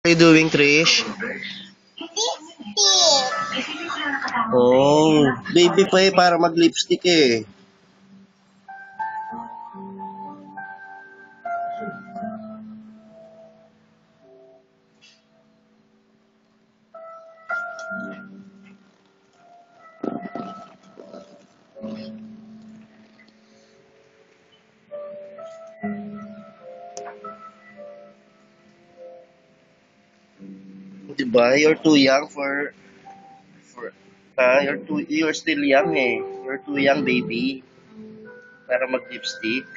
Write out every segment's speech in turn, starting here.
What are you doing, Trish? Oh, baby pa eh, para mag-lipstick eh. Diba? You're too young you're still young eh. You're too young, baby. Para mag-lipstick.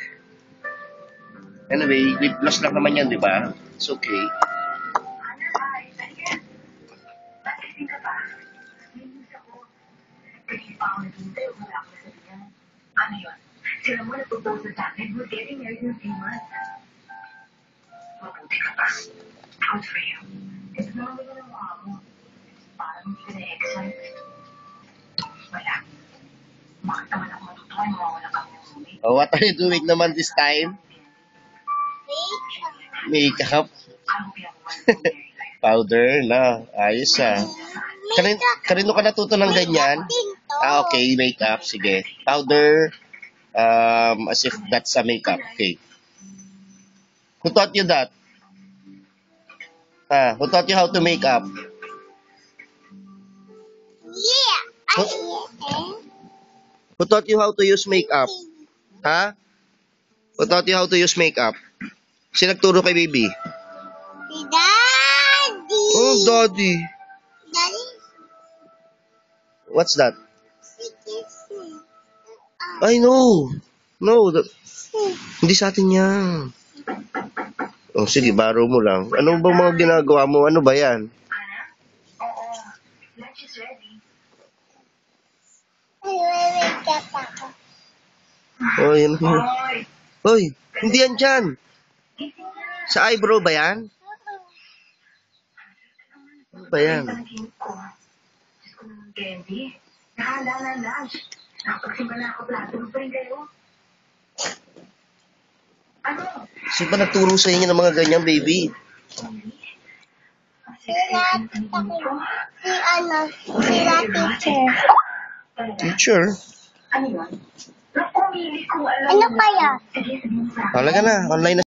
Anyway, lip gloss lang naman yan, di ba? It's okay. Ano yun? Sila mo nagpropose sa akin, we're getting married in a few months. Mabuti ka pa. Good for you. Ito naman yung ginawa mo. Parang hindi ka na-excite. Wala. Bakit naman ako matutuwa yung mawala kang roommate? Oh, what are you doing naman this time? Makeup. Powder na. Ayos ah. Kanino ka natuto ng ganyan? Ah, okay. Makeup. Sige. Powder. As if that's a makeup. Okay. Who taught you that? Who taught you how to make up? Yeah, I Who taught you how to use makeup? Ha? Who taught you how to use makeup? Sino nagturo kay baby? Daddy. Oh, daddy. Daddy. What's that? I know. No, hindi sa atin yan. Oh, sige, baro mo lang. Ano ba mga ginagawa mo? Ano ba yan? Oo. Lunch is ready. Wake up ako. Oh, yan. Hoy! Hoy, hindi yan dyan. Sa eyebrow ba yan? Ano ba yan? Panaginip ko. Diyos ko naman, Candy. Nakahanda na lunch. Nakapagsimba na ako plato. Ano pa rin kayo? Ano? Sino ba nagturo sa inyo ng mga ganyan, baby? Sila teacher. Teacher? Ano yun? Naku, Mili, kung alam Ano mo- kaya? Sige, sabihin mo sa akin. Talaga na, online na.